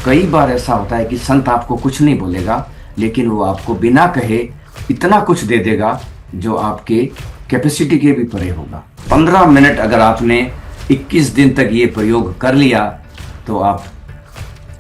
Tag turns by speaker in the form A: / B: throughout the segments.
A: कई बार ऐसा होता है कि संत आपको कुछ नहीं बोलेगा, लेकिन वो आपको बिना कहे इतना कुछ दे देगा जो आपके कैपेसिटी के भी परे होगा। 15 मिनट अगर आपने 21 दिन तक ये प्रयोग कर लिया तो आप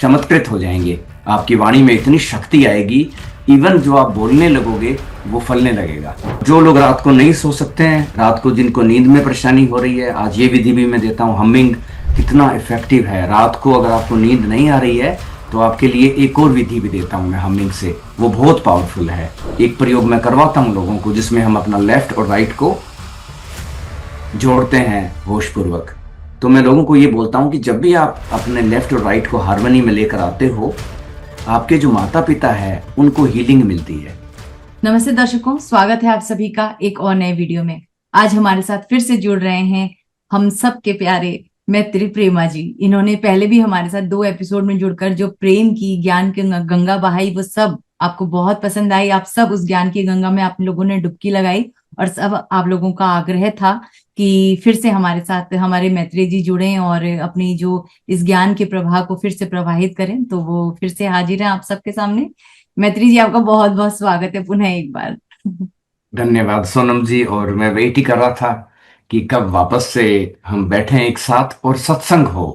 A: चमत्कृत हो जाएंगे। आपकी वाणी में इतनी शक्ति आएगी, इवन जो आप बोलने लगोगे वो फलने लगेगा। जो लोग रात को नहीं सो सकते हैं, रात को जिनको नींद में परेशानी हो रही है, आज ये विधि भी मैं देता हूँ। हमिंग कितना इफेक्टिव है। रात को अगर आपको नींद नहीं आ रही है तो आपके लिए एक और विधि भी देता हूँ मैं हमिंग से, वो बहुत पावरफुल है। एक प्रयोग मैं करवाता हूँ लोगों को जिसमें हम अपना लेफ्ट और राइट को जोड़ते हैं होशपूर्वक। तो मैं लोगों को ये बोलता हूँ कि जब भी आप अपने लेफ्ट और राइट को हार्मनी में लेकर आते हो, आपके जो माता पिता है उनको हीलिंग मिलती है।
B: नमस्ते दर्शकों, स्वागत है आप सभी का एक और नए वीडियो में। आज हमारे साथ फिर से जुड़ रहे हैं हम सब के प्यारे मैत्री प्रेमा जी। इन्होंने पहले भी हमारे साथ 2 एपिसोड में जुड़कर जो प्रेम की ज्ञान की गंगा बहाई, वो सब आपको बहुत पसंद आई। आप सब उस ज्ञान की गंगा में आप लोगों ने डुबकी लगाई और सब आप लोगों का आग्रह था कि फिर से हमारे साथ हमारे मैत्री जी जुड़ें और अपनी जो इस ज्ञान के प्रवाह को फिर से प्रवाहित करें। तो वो फिर से हाजिर हैं आप सबके सामने। मैत्री जी, आपका बहुत बहुत स्वागत है पुनः एक बार।
A: धन्यवाद सोनम जी। और मैं वेट ही कर रहा था कि कब वापस से हम बैठें एक साथ और सत्संग हो,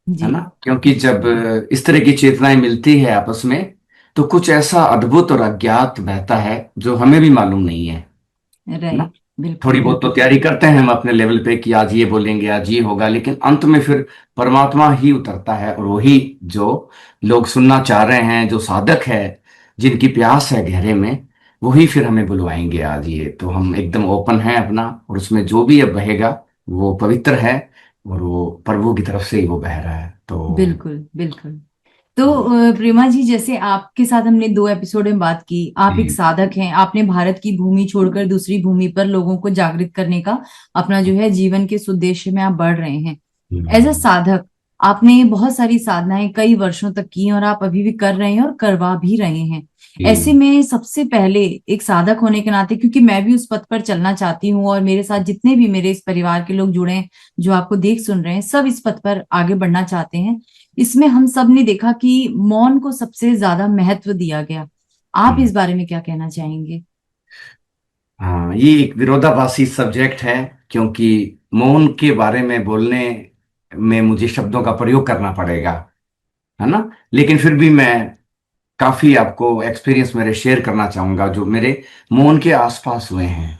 A: है
B: जी।
A: ना। क्योंकि जब इस तरह की चेतनाएं मिलती है आपस में, तो कुछ ऐसा अद्भुत और अज्ञात बहता है जो हमें भी मालूम नहीं है ना।
B: राइट। बिल्कुल
A: थोड़ी बहुत तो
B: बिल्कुल।
A: तैयारी करते हैं हम अपने लेवल पे कि आज ये बोलेंगे, आज ये होगा, लेकिन अंत में फिर परमात्मा ही उतरता है। और वही जो लोग सुनना चाह रहे हैं, जो साधक है, जिनकी प्यास है गहरे में, वही फिर हमें बुलवाएंगे। आज ये तो हम एकदम ओपन हैं अपना, और उसमें जो भी अब बहेगा वो पवित्र है, और वो प्रभु की तरफ से ही वो बह रहा है। तो
B: बिल्कुल बिल्कुल। तो प्रेमा जी, जैसे आपके साथ हमने 2 एपिसोड में बात की, आप एक
A: जी।
B: साधक हैं। आपने भारत की भूमि छोड़कर दूसरी भूमि पर लोगों को जागृत करने का अपना जो है जीवन के इस उद्देश्य में आप बढ़ रहे हैं। एज अ
A: हम्म,
B: साधक आपने बहुत सारी साधनाएं कई वर्षों तक की और आप अभी भी कर रहे हैं और करवा भी रहे हैं। ऐसे
A: जी।
B: में सबसे पहले एक साधक होने के नाते, क्योंकि मैं भी उस पथ पर चलना चाहती हूँ और मेरे साथ जितने भी मेरे इस परिवार के लोग जुड़े हैं जो आपको देख सुन रहे हैं, सब इस पथ पर आगे बढ़ना चाहते हैं। इसमें हम सब ने देखा कि मौन को सबसे ज्यादा महत्व दिया गया। आप
A: हम्म।
B: इस बारे में क्या कहना चाहेंगे?
A: हाँ, ये एक विरोधाभासी सब्जेक्ट है, क्योंकि मौन के बारे में बोलने में मुझे शब्दों का प्रयोग करना पड़ेगा, है ना। लेकिन फिर भी मैं काफी आपको एक्सपीरियंस मेरे शेयर करना चाहूंगा जो मेरे मौन के आसपास हुए हैं।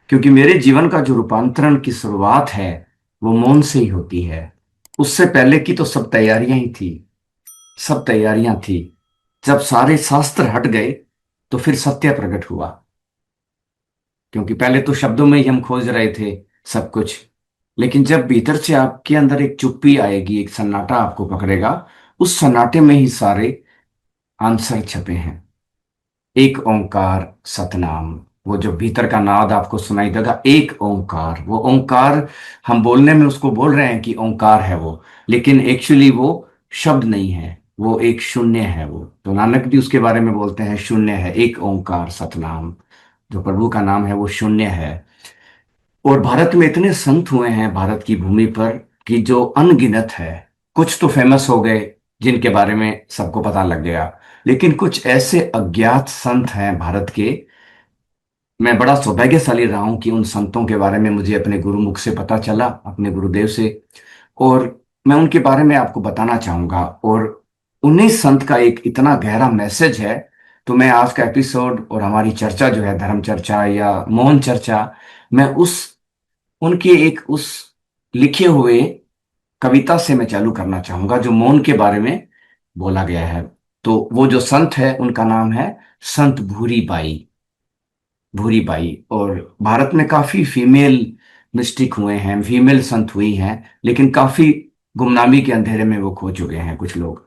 A: क्योंकि मेरे जीवन का जो रूपांतरण की शुरुआत है वो मौन से ही होती है। उससे पहले की तो सब तैयारियां ही थी, सब तैयारियां थी। जब सारे शास्त्र हट गए तो फिर सत्य प्रकट हुआ। क्योंकि पहले तो शब्दों में ही हम खोज रहे थे सब कुछ, लेकिन जब भीतर से आपके अंदर एक चुप्पी आएगी, एक सन्नाटा आपको पकड़ेगा, उस सन्नाटे में ही सारे आंसर छपे हैं। एक ओंकार सतनाम, वो जो भीतर का नाद आपको सुनाई देगा, एक ओंकार। वो ओंकार हम बोलने में उसको बोल रहे हैं कि ओंकार है वो, लेकिन एक्चुअली वो शब्द नहीं है, वो एक शून्य है। वो तो नानक भी उसके बारे में बोलते हैं, शून्य है, एक ओंकार सतनाम। जो प्रभु का नाम है वो शून्य है। और भारत में इतने संत हुए हैं भारत की भूमि पर कि जो अनगिनत है। कुछ तो फेमस हो गए जिनके बारे में सबको पता लग गया, लेकिन कुछ ऐसे अज्ञात संत हैं भारत के। मैं बड़ा सौभाग्यशाली रहा हूं कि उन संतों के बारे में मुझे अपने गुरुमुख से पता चला, अपने गुरुदेव से। और मैं उनके बारे में आपको बताना चाहूंगा। और उन्हीं संत का एक इतना गहरा मैसेज है। तो मैं आज का एपिसोड और हमारी चर्चा जो है, धर्म चर्चा या मौन चर्चा, मैं उस उनके एक उस लिखे हुए कविता से मैं चालू करना चाहूंगा जो मौन के बारे में बोला गया है। तो वो जो संत है उनका नाम है संत भूरी बाई। भूरी बाई। और भारत में काफी फीमेल मिस्टिक हुए हैं, फीमेल संत हुई हैं, लेकिन काफी गुमनामी के अंधेरे में वो खो चुके हैं कुछ लोग।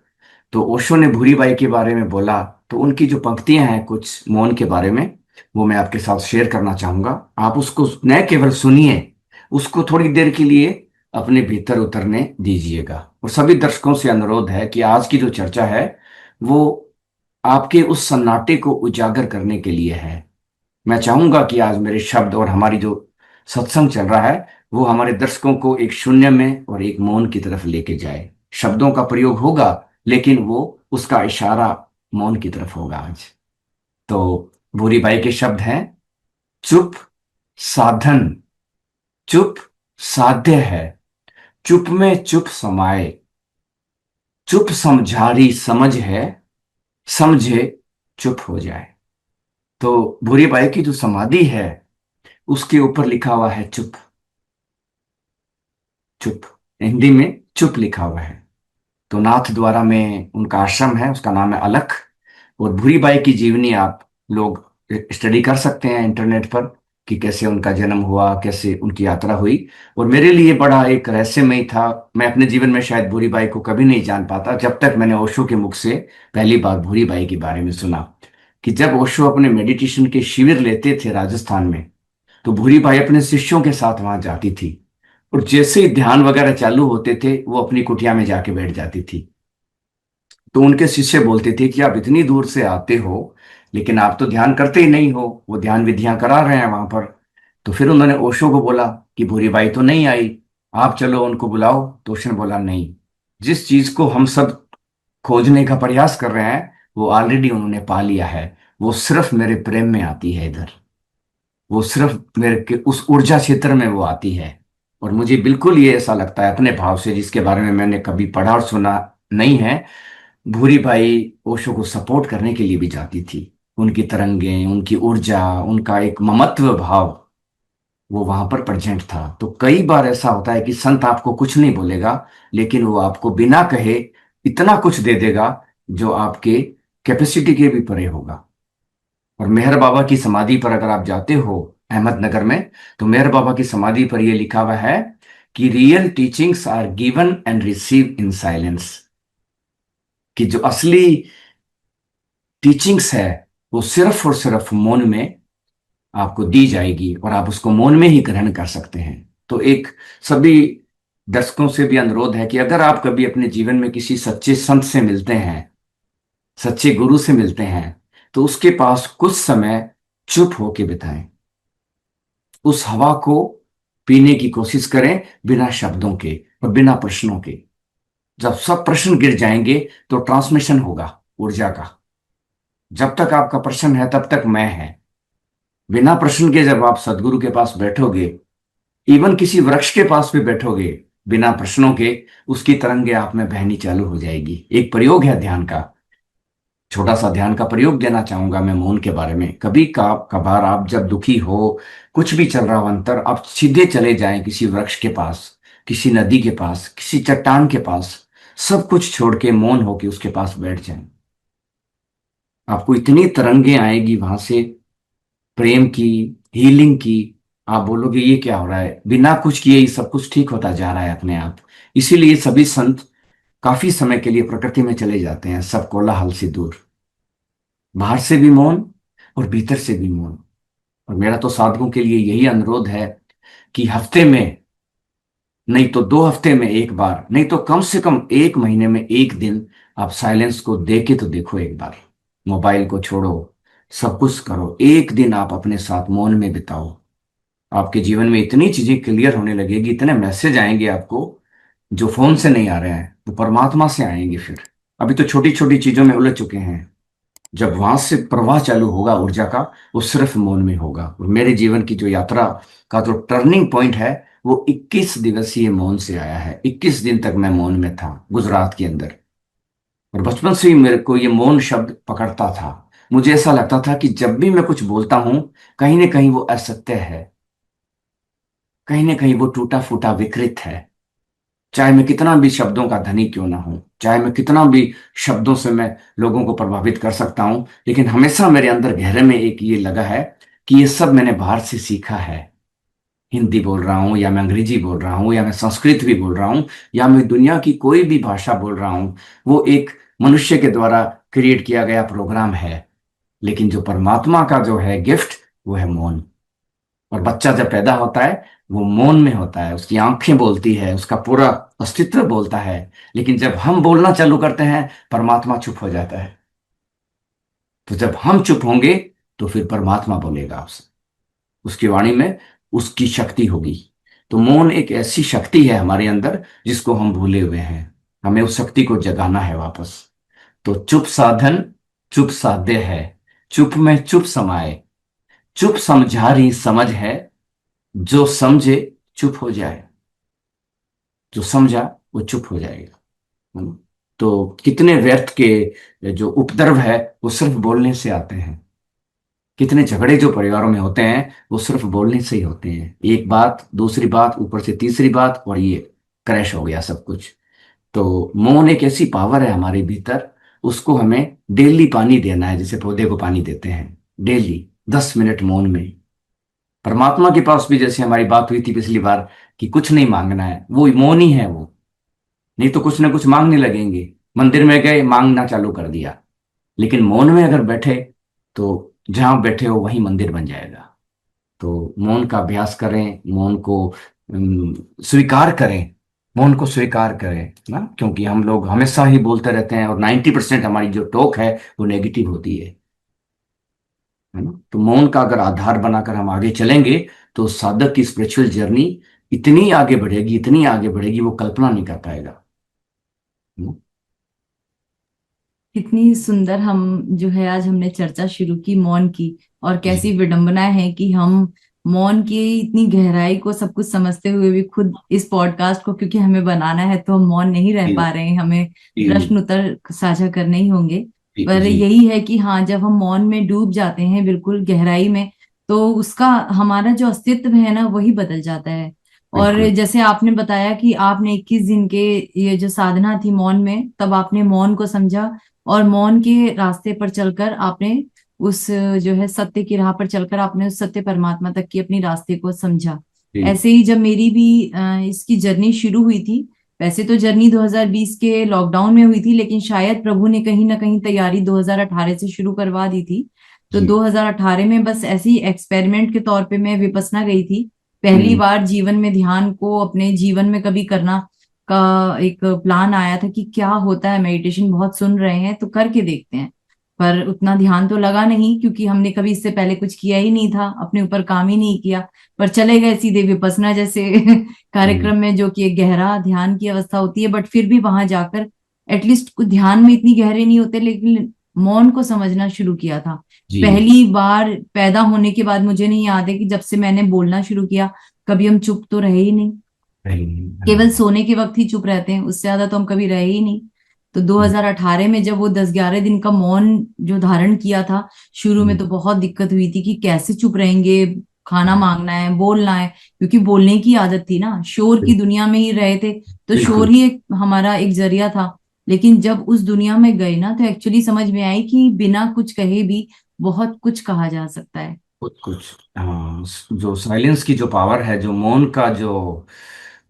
A: तो ओशो ने भूरी बाई के बारे में बोला, तो उनकी जो पंक्तियां हैं कुछ मौन के बारे में, वो मैं आपके साथ शेयर करना चाहूंगा। आप उसको न केवल सुनिए, उसको थोड़ी देर के लिए अपने भीतर उतरने दीजिएगा। और सभी दर्शकों से अनुरोध है कि आज की जो चर्चा है वो आपके उस सन्नाटे को उजागर करने के लिए है। मैं चाहूंगा कि आज मेरे शब्द और हमारी जो सत्संग चल रहा है वो हमारे दर्शकों को एक शून्य में और एक मौन की तरफ लेके जाए। शब्दों का प्रयोग होगा, लेकिन वो उसका इशारा मौन की तरफ होगा आज। तो भूरी बाई के शब्द हैं, चुप साधन, चुप साध्य है, चुप में चुप समाए, चुप समझारी समझ है, समझे चुप हो जाए। तो भूरी बाई की जो समाधि है उसके ऊपर लिखा हुआ है चुप। चुप, हिंदी में चुप लिखा हुआ है। तो नाथ द्वारा में उनका आश्रम है, उसका नाम है अलख। और भूरी बाई की जीवनी आप लोग स्टडी कर सकते हैं इंटरनेट पर, कि कैसे उनका जन्म हुआ, कैसे उनकी यात्रा हुई। और मेरे लिए बड़ा एक रहस्यमय था। मैं अपने जीवन में शायद भूरी बाई को कभी नहीं जान पाता जब तक मैंने ओशो के मुख से पहली बार भूरी बाई के बारे में सुना। कि जब ओशो अपने मेडिटेशन के शिविर लेते थे राजस्थान में, तो भूरी बाई अपने शिष्यों के साथ वहां जाती थी। और जैसे ही ध्यान वगैरह चालू होते थे वो अपनी कुटिया में जाके बैठ जाती थी। तो उनके शिष्य बोलते थे कि आप इतनी दूर से आते हो लेकिन आप तो ध्यान करते ही नहीं हो, वो ध्यान विधियां करा रहे हैं वहां पर। तो फिर उन्होंने ओशो को बोला कि भूरी बाई तो नहीं आई, आप चलो उनको बुलाओ। तो उसने बोला नहीं, जिस चीज को हम सब खोजने का प्रयास कर रहे हैं वो ऑलरेडी उन्होंने पा लिया है। वो सिर्फ मेरे प्रेम में आती है इधर, वो सिर्फ मेरे के उस ऊर्जा क्षेत्र में वो आती है। और मुझे बिल्कुल ये ऐसा लगता है अपने भाव से, जिसके बारे में मैंने कभी पढ़ा और सुना नहीं है। भूरी बाई ओशो को सपोर्ट करने के लिए भी जाती थी। उनकी तरंगें, उनकी ऊर्जा, उनका एक ममत्व भाव वो वहां पर प्रेजेंट था। तो कई बार ऐसा होता है कि संत आपको कुछ नहीं बोलेगा, लेकिन वो आपको बिना कहे इतना कुछ दे देगा जो आपके कैपेसिटी के भी परे होगा। और मेहर बाबा की समाधि पर अगर आप जाते हो अहमदनगर में, तो मेहर बाबा की समाधि पर यह लिखा हुआ है कि real teachings are given and receive in silence. कि जो असली टीचिंग्स है वो सिर्फ और सिर्फ मौन में आपको दी जाएगी, और आप उसको मौन में ही ग्रहण कर सकते हैं। तो एक सभी दर्शकों से भी अनुरोध है कि अगर आप कभी अपने जीवन में किसी सच्चे संत से मिलते हैं, सच्चे गुरु से मिलते हैं, तो उसके पास कुछ समय चुप होके बिताएं। उस हवा को पीने की कोशिश करें, बिना शब्दों के और बिना प्रश्नों के। जब सब प्रश्न गिर जाएंगे तो ट्रांसमिशन होगा ऊर्जा का। जब तक आपका प्रश्न है तब तक मैं है। बिना प्रश्न के जब आप सदगुरु के पास बैठोगे, इवन किसी वृक्ष के पास भी बैठोगे बिना प्रश्नों के, उसकी तरंगे आप में बहनी चालू हो जाएगी। एक प्रयोग है ध्यान का, छोटा सा ध्यान का प्रयोग देना चाहूंगा मैं मौन के बारे में। कभी का कभार आप जब दुखी हो, कुछ भी चल रहा हो अंतर, आप सीधे चले जाएं किसी वृक्ष के पास, किसी नदी के पास, किसी चट्टान के पास, सब कुछ छोड़ के मौन होके उसके पास बैठ जाएं। आपको इतनी तरंगे आएगी वहां से, प्रेम की, हीलिंग की। आप बोलोगे ये क्या हो रहा है, बिना कुछ किए ही सब कुछ ठीक होता जा रहा है अपने आप। इसीलिए सभी संत काफी समय के लिए प्रकृति में चले जाते हैं, सब कोलाहल से दूर। बाहर से भी मौन और भीतर से भी मौन। और मेरा तो साधकों के लिए यही अनुरोध है कि हफ्ते में, नहीं तो 2 हफ्ते में एक बार, नहीं तो कम से कम 1 महीने में एक दिन, आप साइलेंस को देखे तो देखो एक बार। मोबाइल को छोड़ो, सब कुछ करो, एक दिन आप अपने साथ मौन में बिताओ। आपके जीवन में इतनी चीजें क्लियर होने लगेगी, इतने मैसेज आएंगे आपको जो फोन से नहीं आ रहे हैं, वो परमात्मा से आएंगे। फिर अभी तो छोटी छोटी चीजों में उलझ चुके हैं। जब वहां से प्रवाह चालू होगा ऊर्जा का, वो सिर्फ मौन में होगा। और मेरे जीवन की जो यात्रा का जो टर्निंग पॉइंट है वो 21 दिवसीय मौन से आया है। 21 दिन तक मैं मौन में था गुजरात के अंदर। और बचपन से ही मेरे को ये मौन शब्द पकड़ता था। मुझे ऐसा लगता था कि जब भी मैं कुछ बोलता हूं, कहीं ना कहीं वो असत्य है, कहीं ना कहीं वो टूटा फूटा विकृत है। चाहे मैं कितना भी शब्दों का धनी क्यों ना हूं, चाहे मैं कितना भी शब्दों से मैं लोगों को प्रभावित कर सकता हूं, लेकिन हमेशा मेरे अंदर गहरे में एक ये लगा है कि ये सब मैंने बाहर से सीखा है। हिंदी बोल रहा हूं या मैं अंग्रेजी बोल रहा हूं या मैं संस्कृत भी बोल रहा हूं या मैं दुनिया की कोई भी भाषा बोल रहा हूं, वो एक मनुष्य के द्वारा क्रिएट किया गया प्रोग्राम है। लेकिन जो परमात्मा का जो है गिफ्ट, वो है मौन। और बच्चा जब पैदा होता है वो मौन में होता है, उसकी आंखें बोलती है, उसका पूरा अस्तित्व बोलता है। लेकिन जब हम बोलना चालू करते हैं, परमात्मा चुप हो जाता है। तो जब हम चुप होंगे तो फिर परमात्मा बोलेगा आपसे, उसकी वाणी में उसकी शक्ति होगी। तो मौन एक ऐसी शक्ति है हमारे अंदर जिसको हम भूले हुए हैं। हमें उस शक्ति को जगाना है वापस। तो चुप साधन चुप साध्य है, चुप में चुप समाए, चुप समझारी समझ है, जो समझे चुप हो जाए। जो समझा वो चुप हो जाएगा। है ना? तो कितने व्यर्थ के जो उपद्रव है वो सिर्फ बोलने से आते हैं। कितने झगड़े जो परिवारों में होते हैं वो सिर्फ बोलने से ही होते हैं। एक बात, दूसरी बात, ऊपर से तीसरी बात, और ये क्रैश हो गया सब कुछ। तो मौन एक ऐसी पावर है हमारे भीतर, उसको हमें डेली पानी देना है, जैसे पौधे को पानी देते हैं डेली 10 मिनट मौन में। परमात्मा के पास भी जैसे हमारी बात हुई थी पिछली बार कि कुछ नहीं मांगना है, वो मौन ही है वो। नहीं तो कुछ ना कुछ मांगने लगेंगे, मंदिर में गए मांगना चालू कर दिया। लेकिन मौन में अगर बैठे तो जहां बैठे हो वहीं मंदिर बन जाएगा। तो मौन का अभ्यास करें, मौन को स्वीकार करें, मौन को स्वीकार करें ना, क्योंकि हम लोग हमेशा ही बोलते रहते हैं और 90% हमारी जो टॉक है वो नेगेटिव होती है ना। तो मौन का अगर आधार बनाकर हम आगे चलेंगे तो साधक की स्पिरिचुअल जर्नी इतनी आगे बढ़ेगी, इतनी आगे बढ़ेगी, वो कल्पना नहीं कर पाएगा। है ना?
B: कितनी सुंदर हम जो है आज हमने चर्चा शुरू की मौन की। और
A: जी
B: कैसी विडंबना है कि हम मौन की इतनी गहराई को सब कुछ समझते हुए भी खुद इस पॉडकास्ट को क्योंकि हमें बनाना है तो हम मौन नहीं रह
A: जी
B: पा रहे हैं, हमें
A: जी
B: प्रश्न उत्तर साझा करने ही होंगे।
A: जी
B: पर
A: जी,
B: यही है कि हाँ, जब हम मौन में डूब जाते हैं बिल्कुल गहराई में, तो उसका हमारा जो अस्तित्व है ना वही बदल जाता है। और
A: बिल्कुल।
B: जैसे आपने बताया कि आपने 21 दिन के ये जो साधना थी मौन में, तब आपने मौन को समझा और मौन के रास्ते पर चलकर आपने उस जो है सत्य की राह पर चलकर आपने उस सत्य परमात्मा तक की अपनी रास्ते को समझा।
A: जी
B: ऐसे ही जब मेरी भी इसकी जर्नी शुरू हुई थी, वैसे तो जर्नी 2020 के लॉकडाउन में हुई थी, लेकिन शायद प्रभु ने कहीं ना कहीं तैयारी 2018 से शुरू करवा दी थी। तो
A: जी।
B: 2018 में बस ऐसे ही एक्सपेरिमेंट के तौर पे मैं विपसना गई थी। पहली
A: हम्म।
B: बार जीवन में ध्यान को अपने जीवन में कभी करना का एक प्लान आया था कि क्या होता है मेडिटेशन, बहुत सुन रहे हैं तो करके देखते हैं। पर उतना ध्यान तो लगा नहीं क्योंकि हमने कभी इससे पहले कुछ किया ही नहीं था, अपने ऊपर काम ही नहीं किया। पर चले गए सीधे विपसना जैसे
A: हम्म।
B: कार्यक्रम में, जो कि एक गहरा ध्यान की अवस्था होती है। बट फिर भी वहां जाकर एटलीस्ट कुछ ध्यान में इतनी गहरे नहीं होते, लेकिन मौन को समझना शुरू किया था।
A: जी।
B: पहली बार पैदा होने के बाद मुझे नहीं याद है कि जब से मैंने बोलना शुरू किया कभी हम चुप तो रहे ही नहीं। केवल
A: हाँ।
B: सोने के वक्त ही चुप रहते हैं, उससे ज्यादा तो हम कभी रहे ही नहीं। तो 2018 में जब वो 10-11 दिन का मौन जो धारण किया था, शुरू में
A: हम्म।
B: तो बहुत दिक्कत हुई थी कि कैसे चुप रहेंगे, खाना मांगना है, बोलना है, क्योंकि बोलने की आदत थी ना, शोर की दुनिया में ही रहे थे। तो शोर
A: बिल्कुल।
B: ही एक हमारा एक जरिया था। लेकिन जब उस दुनिया में गए ना तो एक्चुअली समझ में आई कि बिना कुछ कहे भी बहुत कुछ कहा जा सकता है।
A: कुछ कुछ। हाँ, जो साइलेंस की जो पावर है, जो मौन का जो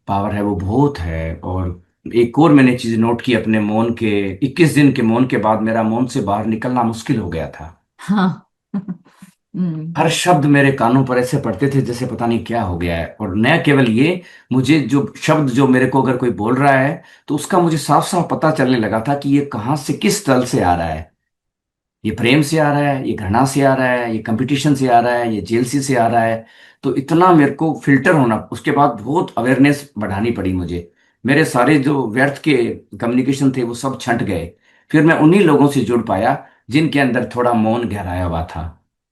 A: पावर है वो बहुत है। और एक और मैंने चीज नोट की अपने मौन के, 21 दिन के मौन के बाद मेरा मौन से बाहर निकलना मुश्किल हो गया था।
B: हाँ। हम्म।
A: हर शब्द मेरे कानों पर ऐसे पड़ते थे जैसे पता नहीं क्या हो गया है। और न केवल ये, मुझे जो शब्द जो मेरे को अगर कोई बोल रहा है तो उसका मुझे साफ साफ पता चलने लगा था कि ये कहाँ से, किस तल से आ रहा है। ये प्रेम से आ रहा है, ये घृणा से आ रहा है, ये कंपटीशन से आ रहा है, ये जेलसी से आ रहा है। तो इतना मेरे को फिल्टर होना, उसके बाद बहुत अवेयरनेस बढ़ानी पड़ी मुझे। मेरे सारे जो व्यर्थ के कम्युनिकेशन थे वो सब छंट गए। फिर मैं उन्हीं लोगों से जुड़ पाया जिनके अंदर थोड़ा मौन गहराया हुआ था।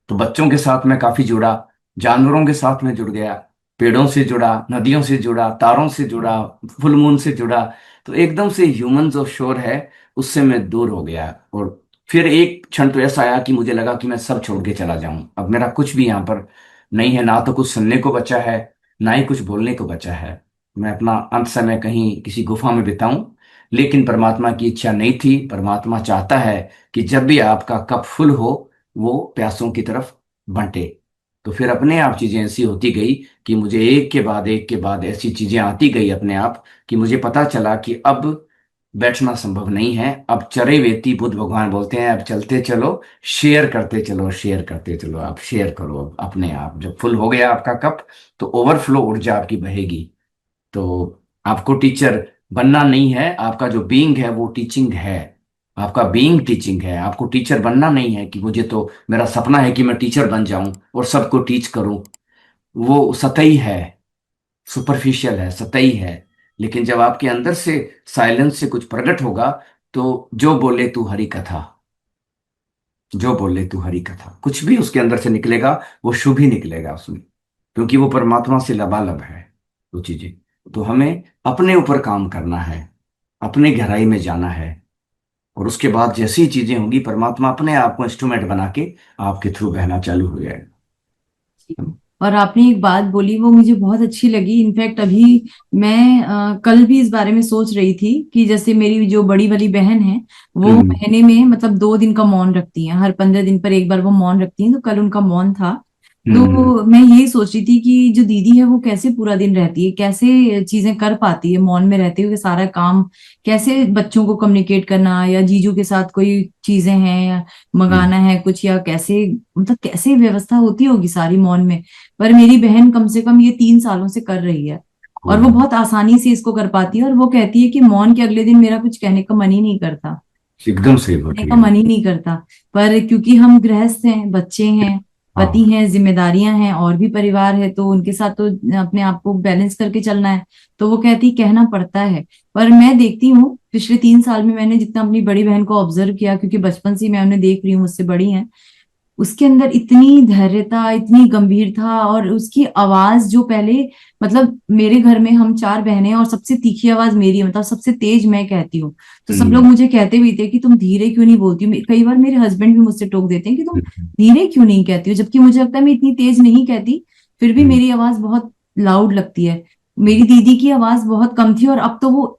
A: तो बच्चों के साथ मैं काफी जुड़ा, जानवरों के साथ मैं जुड़ गया, पेड़ों से जुड़ा, नदियों से जुड़ा, तारों से जुड़ा, फुल मून से जुड़ा। तो एकदम से ह्यूमन जो शोर है उससे मैं दूर हो गया। और फिर एक क्षण तो ऐसा आया कि मुझे लगा कि मैं सब छोड़ के चला जाऊं, अब मेरा कुछ भी यहाँ पर नहीं है, ना तो कुछ सुनने को बचा है, ना ही कुछ बोलने को बचा है। मैं अपना अंत समय कहीं किसी गुफा में बिताऊं। लेकिन परमात्मा की इच्छा नहीं थी। परमात्मा चाहता है कि जब भी आपका कप फुल हो वो प्यासों की तरफ बंटे। तो फिर अपने आप चीजें ऐसी होती गई कि मुझे एक के बाद एक के बाद ऐसी चीजें आती गई अपने आप, कि मुझे पता चला कि अब बैठना संभव नहीं है। अब चरे वेती बुद्ध भगवान बोलते हैं, अब चलते चलो, शेयर करते चलो, शेयर करते चलो। आप शेयर करो अब अपने आप। जब फुल हो गया आपका कप तो ओवरफ्लो ऊर्जा आपकी बहेगी। तो आपको टीचर बनना नहीं है, आपका जो बीइंग है वो टीचिंग है। आपका बीइंग टीचिंग है, आपको टीचर बनना नहीं है कि मुझे तो मेरा सपना है कि मैं टीचर बन जाऊं और सबको टीच करूं। वो सतही है, सुपरफिशियल है, सतही है। लेकिन जब आपके अंदर से साइलेंस से कुछ प्रकट होगा, तो जो बोले तू हरि कथा, जो बोले तू हरि कथा, कुछ भी उसके अंदर से निकलेगा वो शुभ ही निकलेगा उसमें, क्योंकि वो परमात्मा से लबालब है वो चीजें। तो हमें अपने ऊपर काम करना है, अपने गहराई में जाना है, और उसके बाद जैसी चीजें होंगी परमात्मा अपने आप को इंस्ट्रूमेंट बना के आपके थ्रू बहना चालू हो जाएगा।
B: और आपने एक बात बोली वो मुझे बहुत अच्छी लगी। इनफैक्ट अभी मैं कल भी इस बारे में सोच रही थी कि जैसे मेरी जो बड़ी वाली बहन है वो
A: हम्म।
B: महीने में मतलब 2 दिन का मौन रखती हैं, हर 15 दिन पर एक बार वो मौन रखती हैं। तो कल उनका मौन था।
A: हम्म।
B: तो मैं यही सोच रही थी कि जो दीदी है वो कैसे पूरा दिन रहती है, कैसे चीजें कर पाती है मौन में रहते हुए सारा काम, कैसे बच्चों को कम्युनिकेट करना या जीजू के साथ कोई चीजें हैं या
A: हम्म।
B: मंगाना है कुछ, या कैसे मतलब कैसे व्यवस्था होती होगी सारी मौन में। पर मेरी बहन कम से कम ये 3 सालों से कर रही है और वो बहुत आसानी से इसको कर पाती है। और वो कहती है कि मौन के अगले दिन मेरा कुछ कहने का मन ही नहीं करता,
A: एकदम सही बोल
B: करने
A: रही
B: का
A: है।
B: मन ही नहीं करता। पर क्योंकि हम गृहस्थ हैं, बच्चे हैं, पति
A: हाँ।
B: हैं, जिम्मेदारियां हैं और भी परिवार है, तो उनके साथ तो अपने आप को बैलेंस करके चलना है। तो वो कहती कहना पड़ता है। पर मैं देखती हूँ पिछले 3 साल में मैंने जितना अपनी बड़ी बहन को ऑब्जर्व किया, क्योंकि बचपन से ही मैं उन्हें देख रही हूँ, मुझसे बड़ी हैं, उसके अंदर इतनी धैर्यता, इतनी गंभीरता, और उसकी आवाज जो पहले, मतलब मेरे घर में हम 4 बहनें हैं और सबसे तीखी आवाज मेरी है, मतलब सबसे तेज मैं कहती हूँ। तो सब लोग
A: हम्म।
B: मुझे कहते भी थे कि तुम धीरे क्यों नहीं बोलती हो। कई बार मेरे हस्बैंड भी मुझसे टोक देते हैं कि तुम
A: हम्म।
B: धीरे क्यों नहीं कहती हो, जबकि मुझे लगता है मैं इतनी तेज नहीं कहती, फिर भी
A: हम्म।
B: मेरी आवाज बहुत लाउड लगती है। मेरी दीदी की आवाज बहुत कम थी और अब तो वो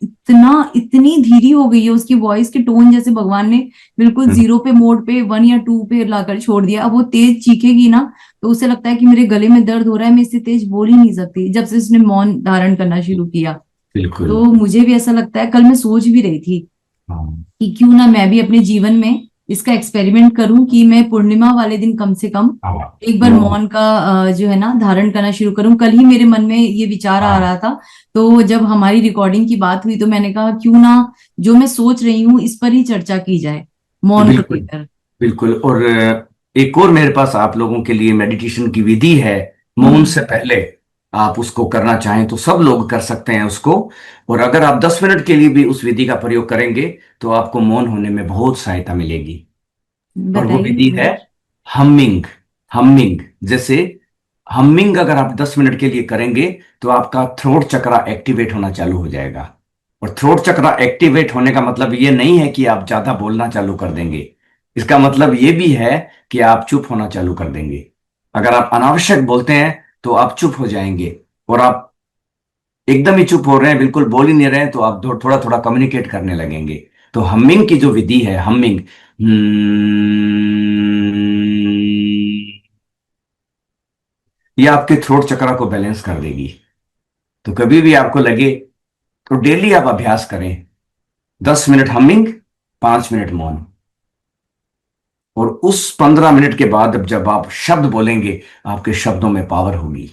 B: इतनी धीरी हो गई है, उसकी वॉइस के टोन जैसे भगवान ने बिल्कुल
A: हम्म।
B: 0 पे, मोड पे, 1 या 2 पे लाकर छोड़ दिया। अब वो तेज चीखेगी ना तो उसे लगता है कि मेरे गले में दर्द हो रहा है, मैं इससे तेज बोल ही नहीं सकती जब से उसने मौन धारण करना शुरू किया।
A: बिल्कुल।
B: तो मुझे भी ऐसा लगता है, कल मैं सोच भी रही थी
A: हाँ।
B: कि क्यों ना मैं भी अपने जीवन में इसका एक्सपेरिमेंट करूं कि मैं पूर्णिमा वाले दिन कम से कम
A: हाँ।
B: एक बार
A: मौन।
B: मौन का जो है ना धारण करना शुरू करूं। कल ही मेरे मन में ये विचार आ
A: हाँ।
B: रहा था। तो जब हमारी रिकॉर्डिंग की बात हुई तो मैंने कहा क्यों ना जो मैं सोच रही हूँ इस पर ही चर्चा की जाए, मौन को
A: बिल्कुल।
B: लेकर।
A: बिल्कुल। और एक और मेरे पास आप लोगों के लिए मेडिटेशन की विधि है, मौन
B: हम्म।
A: से पहले। आप उसको करना चाहें तो सब लोग कर सकते हैं उसको। और अगर आप 10 मिनट के लिए भी उस विधि का प्रयोग करेंगे तो आपको मौन होने में बहुत सहायता मिलेगी। और वो
B: बताइए
A: विधि है
B: जरूर।
A: हमिंग। हमिंग जैसे, हमिंग अगर आप 10 मिनट के लिए करेंगे तो आपका थ्रोट चक्रा एक्टिवेट होना चालू हो जाएगा। और थ्रोट चक्रा एक्टिवेट होने का मतलब ये नहीं है कि आप ज्यादा बोलना चालू कर देंगे। इसका मतलब ये भी है कि आप चुप होना चालू कर देंगे। अगर आप अनावश्यक बोलते हैं तो आप चुप हो जाएंगे। और आप एकदम ही चुप हो रहे हैं, बिल्कुल बोल ही नहीं रहे हैं, तो आप थोड़ा थोड़ा कम्युनिकेट करने लगेंगे। तो हमिंग की जो विधि है, हमिंग, ये आपके थ्रोट चक्रा को बैलेंस कर देगी। तो कभी भी आपको लगे तो डेली आप अभ्यास करें, 10 मिनट हमिंग, 5 मिनट मौन। और उस 15 मिनट के बाद अब जब आप शब्द बोलेंगे, आपके शब्दों में पावर होगी,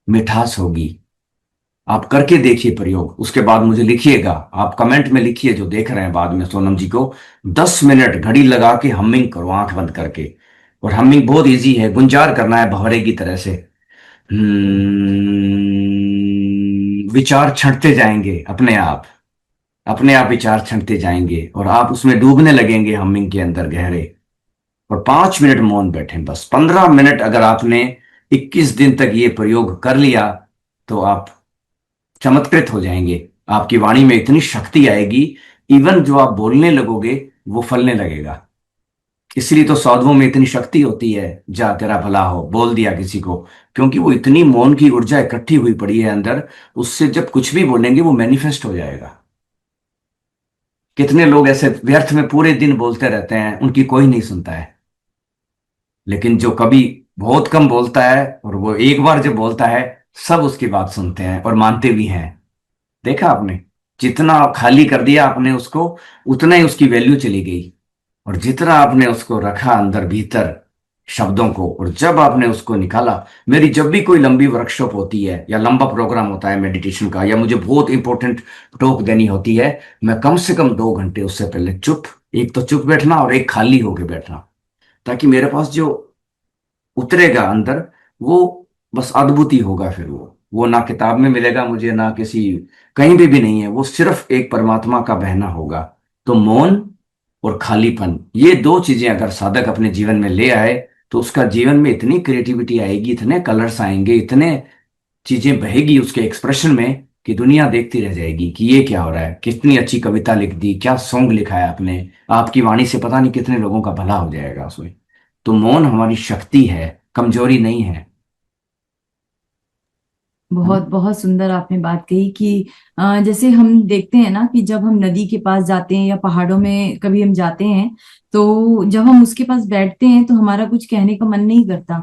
A: मिठास होगी। आप करके देखिए प्रयोग, उसके बाद मुझे लिखिएगा। आप कमेंट में लिखिए जो देख रहे हैं बाद में सोनम जी को, 10 मिनट घड़ी लगा के हमिंग करो आंख बंद करके। और हमिंग बहुत इजी है, गुंजार करना है भंवरे की तरह से। विचार छंटते जाएंगे अपने आप, अपने आप विचार छंटते जाएंगे और आप उसमें डूबने लगेंगे हमिंग के अंदर गहरे। और 5 मिनट मौन बैठे, बस 15 मिनट। अगर आपने 21 दिन तक ये प्रयोग कर लिया तो आप चमत्कृत हो जाएंगे। आपकी वाणी में इतनी शक्ति आएगी, इवन जो आप बोलने लगोगे वो फलने लगेगा। इसलिए तो साधुओं में इतनी शक्ति होती है, जा तेरा भला हो बोल दिया किसी को, क्योंकि वो इतनी मौन की ऊर्जा इकट्ठी हुई पड़ी है अंदर। उससे जब कुछ भी बोलेंगे वो मैनिफेस्ट हो जाएगा। कितने लोग ऐसे व्यर्थ में पूरे दिन बोलते रहते हैं, उनकी कोई नहीं सुनता है। लेकिन जो कभी बहुत कम बोलता है और वो एक बार जब बोलता है, सब उसकी बात सुनते हैं और मानते भी हैं। देखा आपने, जितना खाली कर दिया आपने उसको, उतना ही उसकी वैल्यू चली गई। और जितना आपने उसको रखा अंदर भीतर शब्दों को, और जब आपने उसको निकाला। मेरी जब भी कोई लंबी वर्कशॉप होती है या लंबा प्रोग्राम होता है मेडिटेशन का, या मुझे बहुत इंपॉर्टेंट टॉक देनी होती है, मैं कम से कम 2 घंटे उससे पहले चुप, एक तो चुप बैठना और एक खाली होके बैठना, ताकि मेरे पास जो उतरेगा अंदर वो बस अद्भुत ही होगा। फिर वो वो ना किताब में मिलेगा मुझे, ना किसी कहीं भी नहीं है। वो सिर्फ एक परमात्मा का बहना होगा। तो मौन और खालीपन, ये दो चीजें अगर साधक अपने जीवन में ले आए, तो उसका जीवन में इतनी क्रिएटिविटी आएगी, इतने कलर्स आएंगे, इतने चीजें बहेगी उसके एक्सप्रेशन में, कि दुनिया देखती रह जाएगी कि ये क्या हो रहा है, कितनी अच्छी कविता लिख दी, क्या सॉन्ग लिखा है आपने। आपकी वाणी से पता नहीं कितने लोगों का भला हो जाएगा उसमें। तो मौन हमारी शक्ति है, कमजोरी नहीं है। है ना?
B: बहुत बहुत सुंदर आपने बात कही कि जैसे हम देखते हैं ना कि जब हम नदी के पास जाते हैं या पहाड़ों में कभी हम जाते हैं, तो जब हम उसके पास बैठते हैं तो हमारा कुछ कहने का मन नहीं करता।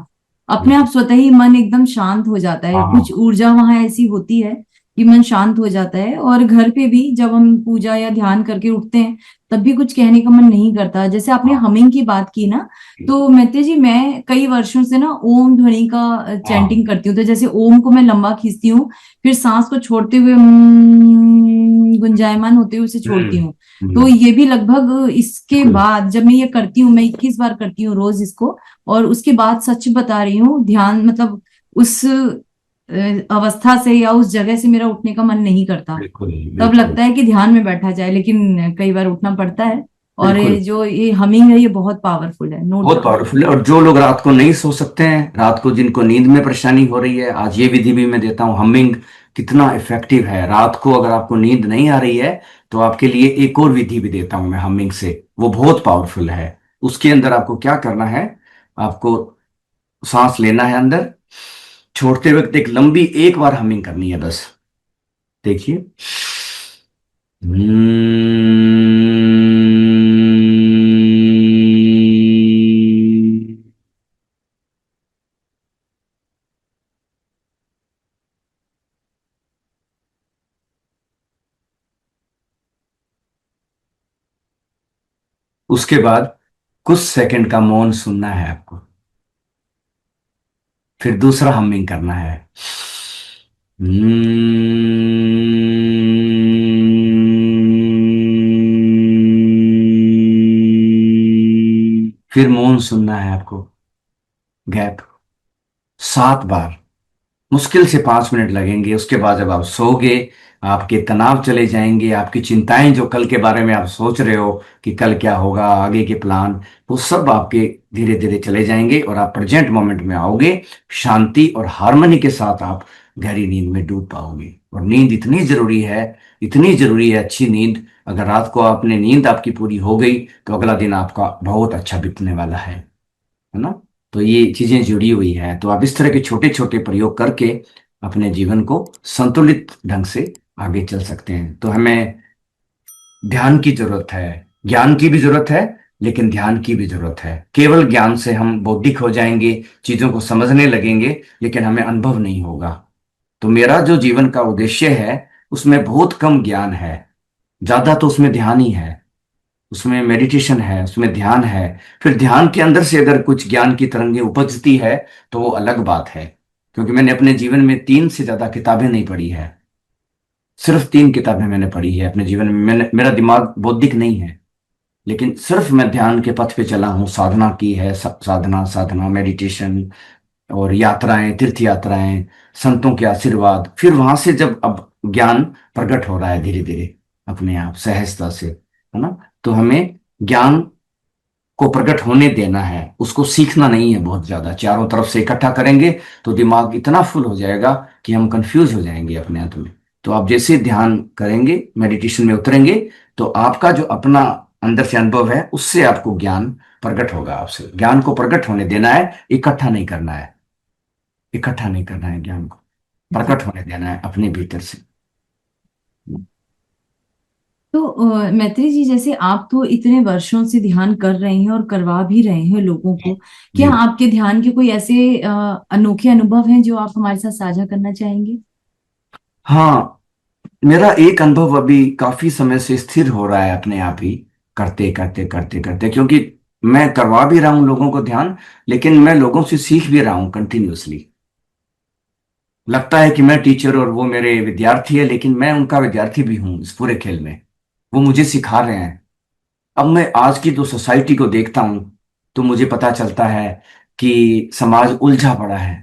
B: अपने आप
A: बिल्कुल।
B: स्वतः ही मन एकदम शांत हो जाता है,
A: हाँ।
B: कुछ ऊर्जा वहां ऐसी होती है कि मन शांत हो जाता है। और घर पे भी जब हम पूजा या ध्यान करके उठते हैं, तब भी कुछ कहने का मन नहीं करता। जैसे आपने
A: हाँ।
B: हमिंग की बात की ना, तो मैत्रेय जी, मैं कई वर्षों से ना ओम ध्वनि का
A: हाँ।
B: चैंटिंग करती हूँ। तो जैसे ओम को मैं लंबा खींचती हूँ, फिर सांस को छोड़ते हुए गुंजायमान होते हुए उसे छोड़ती
A: हम्म।
B: हूँ। तो
A: हम्म।
B: ये भी लगभग इसके
A: बिल्कुल।
B: बाद जब मैं ये करती हूँ, मैं 21 बार करती हूँ रोज इसको। और उसके बाद सच बता रही हूँ, ध्यान मतलब उस अवस्था से या उस जगह से मेरा उठने का मन नहीं करता।
A: बिल्कुल।
B: तब
A: बिल्कुल।
B: लगता है कि ध्यान में बैठा जाए, लेकिन कई बार उठना पड़ता है। और
A: बिल्कुल।
B: ये हमिंग है, ये बहुत पावरफुल है, नो
A: बहुत
B: डाउट।
A: पावरफुल है। और जो लोग रात को नहीं सो सकते हैं, रात को जिनको नींद में परेशानी हो रही है, आज ये विधि भी मैं देता हूँ। हमिंग कितना इफेक्टिव है। रात को अगर आपको नींद नहीं आ रही है, तो आपके लिए एक और विधि भी देता हूँ मैं हमिंग से। वो बहुत पावरफुल है। उसके अंदर आपको क्या करना है, आपको सांस लेना है अंदर, छोड़ते वक्त एक लंबी एक बार हमिंग करनी है बस। देखिए। उसके बाद कुछ सेकंड का मौन सुनना है आपको। फिर दूसरा हमिंग करना है। फिर मौन सुनना है आपको, गैप, 7 बार। मुश्किल से 5 मिनट लगेंगे। उसके बाद जब आप सोओगे, आपके तनाव चले जाएंगे, आपकी चिंताएं जो कल के बारे में आप सोच रहे हो कि कल क्या होगा, आगे के प्लान, वो सब आपके धीरे धीरे चले जाएंगे और आप प्रेजेंट मोमेंट में आओगे। शांति और हार्मनी के साथ आप गहरी नींद में डूब पाओगे। और नींद इतनी जरूरी है, इतनी जरूरी है अच्छी नींद। अगर रात को आपने नींद आपकी पूरी हो गई, तो अगला दिन आपका बहुत अच्छा बीतने वाला है ना? तो ये चीजें जुड़ी हुई हैं। तो आप इस तरह के छोटे छोटे प्रयोग करके अपने जीवन को संतुलित ढंग से आगे चल सकते हैं। तो हमें ध्यान की जरूरत है, ज्ञान की भी जरूरत है, लेकिन ध्यान की भी जरूरत है। केवल ज्ञान से हम बौद्धिक हो जाएंगे, चीजों को समझने लगेंगे, लेकिन हमें अनुभव नहीं होगा। तो मेरा जो जीवन का उद्देश्य है, उसमें बहुत कम ज्ञान है, ज्यादा तो उसमें ध्यान ही है। उसमें मेडिटेशन है, उसमें ध्यान है। फिर ध्यान के अंदर से अगर कुछ ज्ञान की तरंगें उपजती है, तो वो अलग बात है। क्योंकि मैंने अपने जीवन में 3 से ज्यादा किताबें नहीं पढ़ी है। सिर्फ 3 किताबें मैंने पढ़ी है अपने जीवन में। मेरा दिमाग बौद्धिक नहीं है, लेकिन सिर्फ मैं ध्यान के पथ पे चला हूँ। साधना की है, साधना साधना मेडिटेशन, और यात्राएं, तीर्थ यात्राएं, संतों के आशीर्वाद। फिर वहां से जब अब ज्ञान प्रकट हो रहा है धीरे धीरे अपने आप सहजता से, है ना? तो हमें ज्ञान को प्रकट होने देना है, उसको सीखना नहीं है बहुत ज्यादा। चारों तरफ से इकट्ठा करेंगे तो दिमाग इतना फुल हो जाएगा कि हम कंफ्यूज हो जाएंगे अपने आप में। तो आप जैसे ध्यान करेंगे, मेडिटेशन में उतरेंगे, तो आपका जो अपना अंदर से अनुभव है, उससे आपको ज्ञान प्रकट होगा। आपसे ज्ञान को प्रकट होने देना है, इकट्ठा नहीं करना है। इकट्ठा नहीं करना है, ज्ञान को
B: जी।
A: प्रकट होने देना है अपने भीतर से।
B: तो मैत्री जी, जैसे आप तो इतने वर्षों से ध्यान कर रहे हैं और करवा भी रहे हैं लोगों को, क्या
A: जी।
B: आपके ध्यान के कोई ऐसे अनोखे अनुभव हैं जो आप हमारे साथ साझा करना चाहेंगे?
A: हाँ, मेरा एक अनुभव अभी काफी समय से स्थिर हो रहा है अपने आप ही, करते करते करते करते। क्योंकि मैं करवा भी रहा हूं लोगों को ध्यान, लेकिन मैं लोगों से सीख भी रहा हूं कंटिन्यूअसली। लगता है कि मैं टीचर और वो मेरे विद्यार्थी है, लेकिन मैं उनका विद्यार्थी भी हूं इस पूरे खेल में। वो मुझे सिखा रहे हैं। अब मैं आज की जो सोसाइटी को देखता हूं, तो मुझे पता चलता है कि समाज उलझा पड़ा है।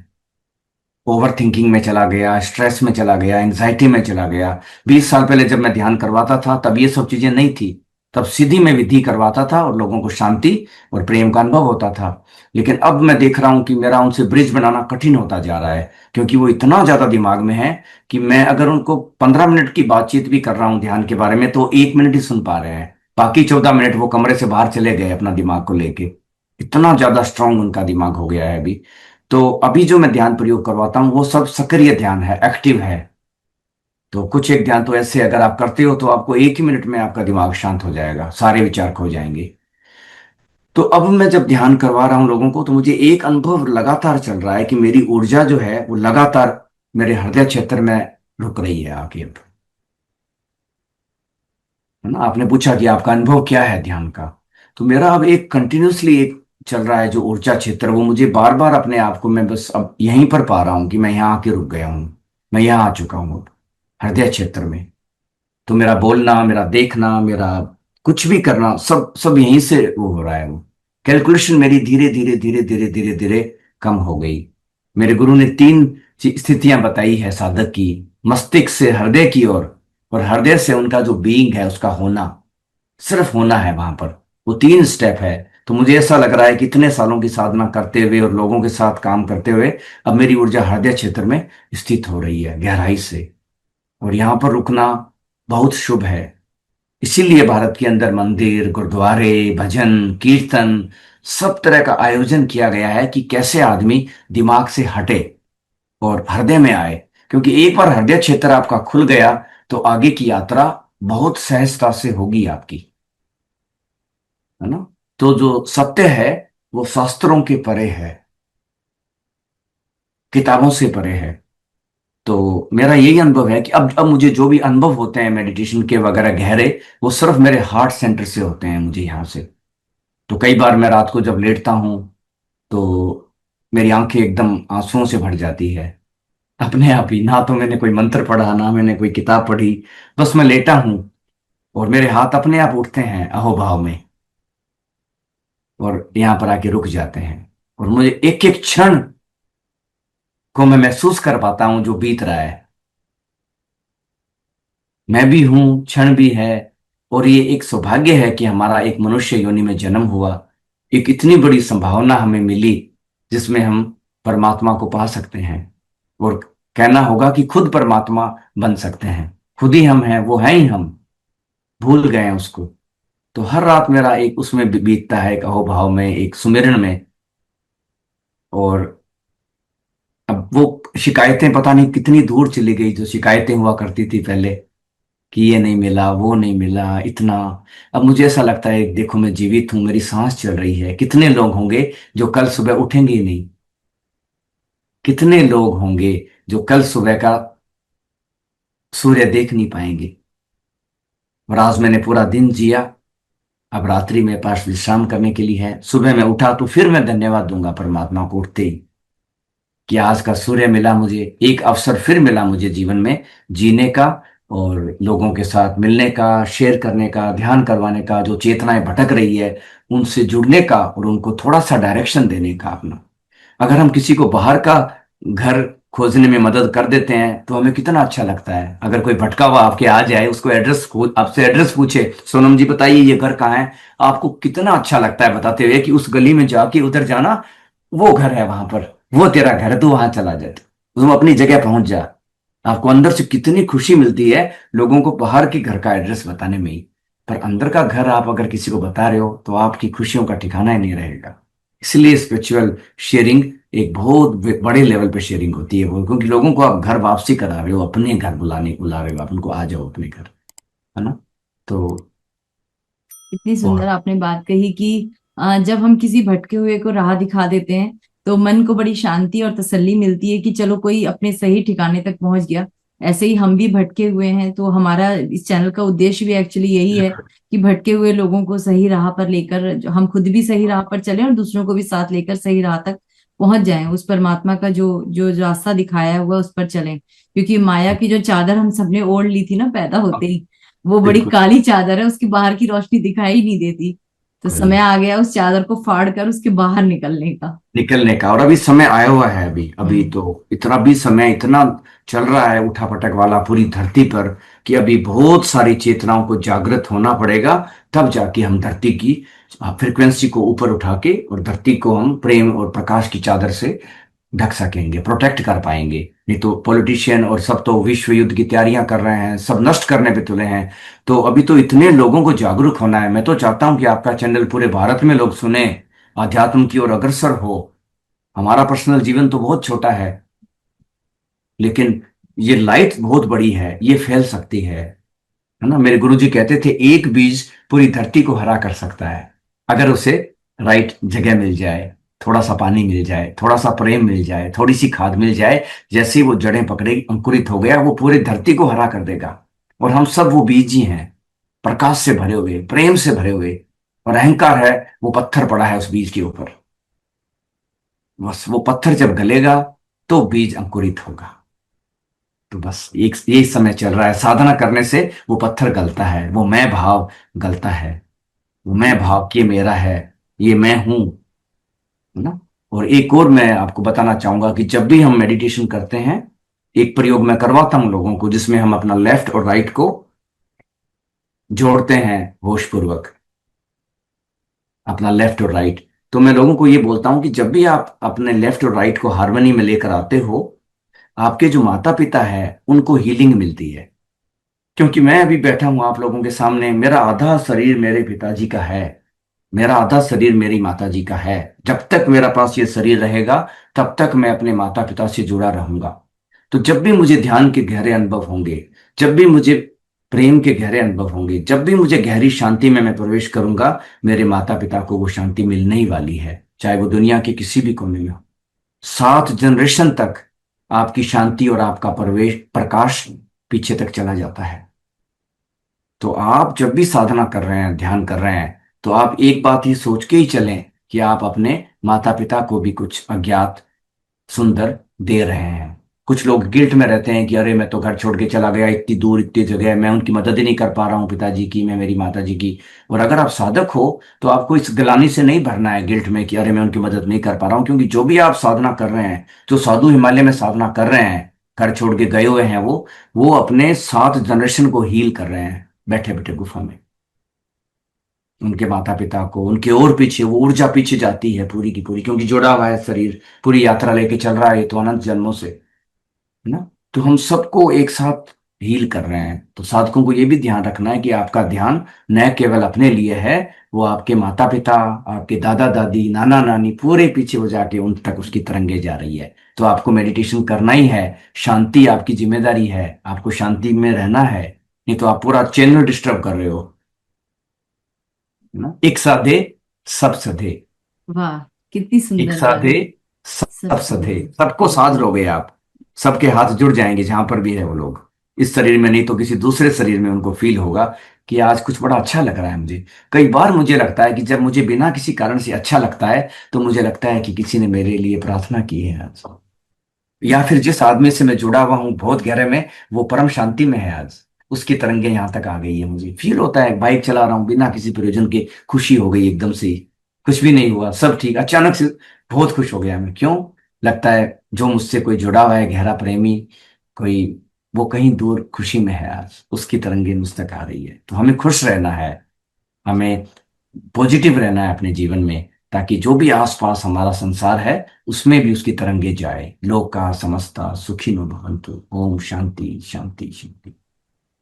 A: ओवर थिंकिंग में चला गया, स्ट्रेस में चला गया, एंजाइटी में चला गया। 20 साल पहले जब मैं ध्यान करवाता था तब ये सब चीजें नहीं थी। तब सीधी मैं विधि करवाता था और लोगों को शांति और प्रेम का अनुभव होता था। लेकिन अब मैं देख रहा हूं कि मेरा उनसे ब्रिज बनाना कठिन होता जा रहा है, क्योंकि वो इतना ज्यादा दिमाग में है कि मैं अगर उनको 15 मिनट की बातचीत भी कर रहा हूं ध्यान के बारे में तो 1 मिनट ही सुन पा रहे हैं। बाकी 14 मिनट वो कमरे से बाहर चले गए अपना दिमाग को लेके। इतना ज्यादा स्ट्रांग उनका दिमाग हो गया है अभी। तो अभी जो मैं ध्यान प्रयोग करवाता हूँ वो सब सक्रिय ध्यान है, एक्टिव है। तो कुछ एक ध्यान तो ऐसे अगर आप करते हो तो आपको 1 ही मिनट में आपका दिमाग शांत हो जाएगा, सारे विचार खो जाएंगे। तो अब मैं जब ध्यान करवा रहा हूँ लोगों को तो मुझे एक अनुभव लगातार चल रहा है कि मेरी ऊर्जा जो है वो लगातार मेरे हृदय क्षेत्र में रुक रही है आके अब। है ना, आपने पूछा कि आपका अनुभव क्या है ध्यान का। तो मेरा अब एक कंटिन्यूसली एक चल रहा है जो ऊर्जा क्षेत्र, वो मुझे बार बार अपने आप को मैं बस अब यहीं पर पा रहा हूं कि मैं यहाँ आके रुक गया हूं। मैं यहाँ आ चुका हूँ अब, हृदय क्षेत्र में। तो मेरा बोलना, मेरा देखना, मेरा कुछ भी करना सब सब यहीं से वो हो रहा है। वो कैलकुलेशन मेरी धीरे धीरे धीरे धीरे धीरे धीरे कम हो गई। मेरे गुरु ने 3 स्थितियां बताई है साधक की: मस्तिष्क से हृदय की ओर, और हृदय से उनका जो बीइंग है उसका होना, सिर्फ होना है वहां पर। वो 3 स्टेप है। तो मुझे ऐसा लग रहा है कि इतने सालों की साधना करते हुए और लोगों के साथ काम करते हुए अब मेरी ऊर्जा हृदय क्षेत्र में स्थित हो रही है गहराई से। और यहाँ पर रुकना बहुत शुभ है। इसीलिए भारत के अंदर मंदिर, गुरुद्वारे, भजन, कीर्तन, सब तरह का आयोजन किया गया है कि कैसे आदमी दिमाग से हटे और हृदय में आए। क्योंकि एक बार हृदय क्षेत्र आपका खुल गया तो आगे की यात्रा बहुत सहजता से होगी आपकी। है ना। तो जो सत्य है वो शास्त्रों के परे है, किताबों से परे है। तो मेरा यही अनुभव है कि अब मुझे जो भी अनुभव होते हैं मेडिटेशन के वगैरह गहरे, वो सिर्फ मेरे हार्ट सेंटर से होते हैं मुझे यहाँ से। तो कई बार मैं रात को जब लेटता हूँ तो मेरी आंखें एकदम आंसुओं से भर जाती है, अपने आप ही। ना तो मैंने कोई मंत्र पढ़ा, ना मैंने कोई किताब पढ़ी, बस मैं लेटा हूँ और मेरे हाथ अपने आप उठते हैं अहोभाव में और यहाँ पर आके रुक जाते हैं। और मुझे एक एक क्षण को मैं महसूस कर पाता हूँ जो बीत रहा है। मैं भी हूं, क्षण भी है। और ये एक सौभाग्य है कि हमारा एक मनुष्य योनि में जन्म हुआ। एक इतनी बड़ी संभावना हमें मिली जिसमें हम परमात्मा को पा सकते हैं। और कहना होगा कि खुद परमात्मा बन सकते हैं। खुद ही हम हैं, वो है ही हम, भूल गए हैं उसको। तो हर रात मेरा एक उसमें बीतता है, एक अहोभाव में, एक सुमिरन में। और अब वो शिकायतें पता नहीं कितनी दूर चली गई, जो शिकायतें हुआ करती थी पहले कि ये नहीं मिला, वो नहीं मिला, इतना। अब मुझे ऐसा लगता है देखो मैं जीवित हूं, मेरी सांस चल रही है। कितने लोग होंगे जो कल सुबह उठेंगे ही नहीं? कितने लोग होंगे जो कल सुबह का सूर्य देख नहीं पाएंगे? और आज मैंने पूरा दिन जिया, अब रात्रि मेरे पास विश्राम करने के लिए है। सुबह मैं उठा तो फिर मैं धन्यवाद दूंगा परमात्मा को उठते ही कि आज का सूर्य मिला, मुझे एक अवसर फिर मिला मुझे जीवन में जीने का, और लोगों के साथ मिलने का, शेयर करने का, ध्यान करवाने का, जो चेतनाएं भटक रही है उनसे जुड़ने का और उनको थोड़ा सा डायरेक्शन देने का अपना। अगर हम किसी को बाहर का घर खोजने में मदद कर देते हैं तो हमें कितना अच्छा लगता है। अगर कोई भटका हुआ आपके आ जाए, उसको आपसे एड्रेस पूछे, सोनम जी बताइए ये घर कहाँ है, आपको कितना अच्छा लगता है बताते हुए कि उस गली में जाके उधर जाना, वो घर है वहां पर, वो तेरा घर है, तू वहां चला जाए, तुम अपनी जगह पहुंच जा। आपको अंदर से कितनी खुशी मिलती है लोगों को बाहर के घर का एड्रेस बताने में ही। पर अंदर का घर आप अगर किसी को बता रहे हो तो आपकी खुशियों का ठिकाना ही नहीं रहेगा। इसलिए स्पिरिचुअल शेयरिंग एक बहुत बड़े लेवल पे शेयरिंग होती है वो, क्योंकि लोगों को आप घर वापसी करा रहे हो, अपने घर बुला रहे हो, आप उनको आ जाओ अपने घर। है ना। तो
B: इतनी सुंदर
A: बहुत
B: आपने बात कही कि जब हम किसी भटके हुए को राह दिखा देते हैं तो मन को बड़ी शांति और तसल्ली मिलती है कि चलो कोई अपने सही ठिकाने तक पहुंच गया। ऐसे ही हम भी भटके हुए हैं, तो हमारा इस चैनल का उद्देश्य भी एक्चुअली यही है कि भटके हुए लोगों को सही राह पर लेकर हम खुद भी सही राह पर चलें और दूसरों को भी साथ लेकर सही राह तक पहुंच जाएं, उस परमात्मा का जो जो रास्ता दिखाया हुआ उस पर चलें। क्योंकि माया की जो चादर हम सबने ओढ़ ली थी ना पैदा होते ही, वो बड़ी
A: बिल्कुल।
B: काली चादर है, उसकी बाहर की रोशनी दिखाई ही नहीं देती। तो समय आ गया उस चादर को फाड़ कर उसके बाहर निकलने का।
A: निकलने का। और अभी समय आया हुआ है, अभी अभी
B: हम्म।
A: तो इतना भी समय इतना चल रहा है उठापटक वाला पूरी धरती पर, कि अभी बहुत सारी चेतनाओं को जागृत होना पड़ेगा। तब जाके हम धरती की फ्रिक्वेंसी को ऊपर उठा के और धरती को हम प्रेम और प्रकाश की चादर से ढक सकेंगे, प्रोटेक्ट कर पाएंगे। नहीं तो पॉलिटिशियन और सब तो विश्व युद्ध की तैयारियां कर रहे हैं, सब नष्ट करने पे तुले हैं। तो अभी तो इतने लोगों को जागरूक होना है। मैं तो चाहता हूं कि आपका चैनल पूरे भारत में लोग सुने, अध्यात्म की ओर अग्रसर हो। हमारा पर्सनल जीवन तो बहुत छोटा है, लेकिन ये लाइट बहुत बड़ी है, ये फैल सकती है ना। मेरे गुरुजी कहते थे एक बीज पूरी धरती को हरा कर सकता है, अगर उसे राइट जगह मिल जाए, थोड़ा सा पानी मिल जाए, थोड़ा सा प्रेम मिल जाए, थोड़ी सी खाद मिल जाए। जैसे ही वो जड़ें पकड़े अंकुरित हो गया, वो पूरी धरती को हरा कर देगा। और हम सब वो बीज ही हैं, प्रकाश से भरे हुए, प्रेम से भरे हुए। और अहंकार है, वो पत्थर पड़ा है उस बीज के ऊपर। बस वो पत्थर जब गलेगा तो बीज अंकुरित होगा। तो बस एक यही समय चल रहा है, साधना करने से वो पत्थर गलता है, वो मैं भाव गलता है। वो मैं भाव कि ये मेरा है, ये मैं हूं, है ना। और एक और मैं आपको बताना चाहूंगा कि जब भी हम मेडिटेशन करते हैं, एक प्रयोग मैं करवाता हूं लोगों को, जिसमें हम अपना लेफ्ट और राइट को जोड़ते हैं होशपूर्वक, अपना लेफ्ट और राइट। तो मैं लोगों को ये बोलता हूं कि जब भी आप अपने लेफ्ट और राइट को हार्मनी में लेकर आते हो, आपके जो माता पिता है उनको हीलिंग मिलती है। क्योंकि मैं अभी बैठा हूं आप लोगों के सामने, मेरा आधा शरीर मेरे पिताजी का है, मेरा आधा शरीर मेरी माता जी का है। जब तक मेरा पास ये शरीर रहेगा, तब तक मैं अपने माता पिता से जुड़ा रहूंगा। तो जब भी मुझे ध्यान के गहरे अनुभव होंगे, जब भी मुझे प्रेम के गहरे अनुभव होंगे, जब भी मुझे गहरी शांति में मैं प्रवेश करूंगा, मेरे माता पिता को वो शांति मिलने ही वाली है, चाहे वो दुनिया के किसी भी कोने में हो। 7 जनरेशन तक आपकी शांति और आपका प्रवेश प्रकाश पीछे तक चला जाता है। तो आप जब भी साधना कर रहे हैं, ध्यान कर रहे हैं, तो आप एक बात ही सोच के ही चलें कि आप अपने माता पिता को भी कुछ अज्ञात सुंदर दे रहे हैं। कुछ लोग गिल्ट में रहते हैं कि अरे मैं तो घर छोड़ के चला गया, इतनी दूर इतनी जगह, मैं उनकी मदद ही नहीं कर पा रहा हूँ, पिताजी की, मैं मेरी माता जी की। और अगर आप साधक हो, तो आपको इस ग्लानि से नहीं भरना है गिल्ट में कि अरे मैं उनकी मदद नहीं कर पा रहा हूँ। क्योंकि जो भी आप साधना कर रहे हैं, जो साधु हिमालय में साधना कर रहे हैं, घर छोड़ के गए हुए हैं, वो अपने 7 जनरेशन को हील कर रहे हैं बैठे बैठे गुफा में। उनके माता पिता को, उनके और पीछे वो ऊर्जा पीछे जाती है पूरी की पूरी, क्योंकि जुड़ा हुआ है शरीर, पूरी यात्रा लेके चल रहा है ये तो अनंत जन्मों से, है ना। तो हम सबको एक साथ हील कर रहे हैं। तो साधकों को ये भी ध्यान रखना है कि आपका ध्यान न केवल अपने लिए है, वो आपके माता पिता, आपके दादा दादी, नाना नानी, पूरे पीछे हो जाके उन तक उसकी तरंगे जा रही है। तो आपको मेडिटेशन करना ही है, शांति आपकी जिम्मेदारी है, आपको शांति में रहना है। नहीं तो आप पूरा चैनल डिस्टर्ब कर रहे हो, है ना। एक साधे सब सधे,
B: वाह, कितनी
A: एक
B: सुंदर बात।
A: साधे सब
B: सब
A: सधे,
B: सही।
A: सबको साध लोगे आप, सबके हाथ जुड़ जाएंगे जहां पर भी है वो लोग। इस शरीर में नहीं तो किसी दूसरे शरीर में उनको फील होगा कि आज कुछ बड़ा अच्छा लग रहा है मुझे। कई बार मुझे लगता है कि जब मुझे बिना किसी कारण से अच्छा लगता है, तो मुझे लगता है कि किसी ने मेरे लिए प्रार्थना की है आज, या फिर जिस आदमी से मैं जुड़ा हुआ हूँ बहुत गहरे में, वो परम शांति में है आज, उसकी तरंगे यहाँ तक आ गई है। मुझे फील होता है, बाइक चला रहा हूँ बिना किसी प्रयोजन के, खुशी हो गई एकदम से ही, कुछ भी नहीं हुआ, सब ठीक, अचानक से बहुत खुश हो गया मैं। क्यों? लगता है जो मुझसे कोई जुड़ा हुआ है गहरा प्रेमी कोई, वो कहीं दूर खुशी में है आज, उसकी तरंगे मुझ तक आ रही है। तो हमें खुश रहना है, हमें पॉजिटिव रहना है अपने जीवन में, ताकि जो भी आसपास हमारा संसार है उसमें भी उसकी तरंगे जाए। लोका समस्ता सुखिनो भवन्तु, ओम शांति शांति शांति।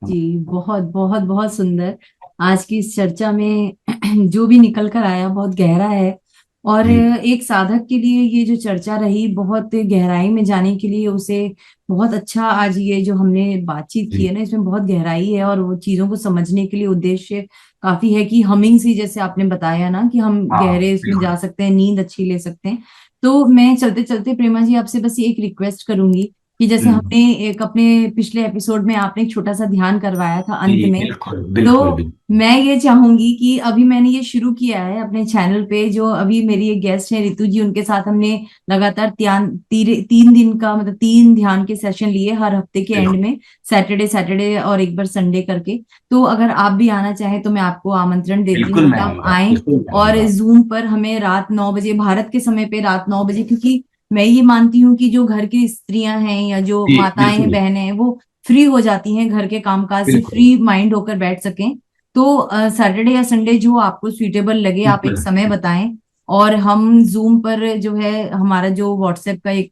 B: जी, बहुत बहुत बहुत सुंदर। आज की इस चर्चा में जो भी निकल कर आया बहुत गहरा है। और
A: जी
B: एक साधक के लिए ये जो चर्चा रही, बहुत गहराई में जाने के लिए उसे बहुत अच्छा, आज ये जो हमने बातचीत की
A: जी।
B: है ना, इसमें बहुत गहराई है और वो चीजों को समझने के लिए उद्देश्य काफी है कि हमिंग सी, जैसे आपने बताया ना, कि हम
A: हाँ
B: गहरे इसमें जा
A: बिल्कुल।
B: सकते हैं, नींद अच्छी ले सकते हैं। तो मैं चलते चलते प्रेमा जी आपसे बस ये एक रिक्वेस्ट करूंगी कि जैसे
A: हम्म।
B: हमने एक अपने पिछले एपिसोड में आपने एक छोटा सा ध्यान करवाया था अंत
A: जी
B: में।
A: बिल्कुल
B: तो
A: बिल्कुल बिल्कुल।
B: मैं ये चाहूंगी कि अभी मैंने ये शुरू किया है अपने चैनल पे, जो अभी मेरी एक गेस्ट है रितु जी, उनके साथ हमने लगातार 3 दिन का मतलब 3 ध्यान के सेशन लिए हर हफ्ते के एंड
A: बिल्कुल
B: में, सैटरडे सैटरडे और एक बार संडे करके। तो अगर आप भी आना चाहें तो मैं आपको आमंत्रण देती
A: बिल्कुल
B: हूँ
A: मैं
B: कि आप
A: आऊंगा,
B: आएं।
A: बिल्कुल मैं
B: और
A: आऊंगा।
B: जूम पर हमें रात 9 बजे, भारत के समय पे रात 9 बजे, क्योंकि मैं ये मानती हूँ कि जो घर की स्त्रियां हैं या जो
A: जी
B: माताएं हैं,
A: बिल्कुल
B: बहनें हैं, वो फ्री हो जाती हैं, घर के कामकाज से
A: बिल्कुल
B: फ्री माइंड होकर बैठ सकें। तो सैटरडे या संडे जो आपको सुइटेबल लगे, आप एक
A: बिल्कुल
B: समय बताएं। और हम जूम पर जो है, हमारा जो व्हाट्सएप का एक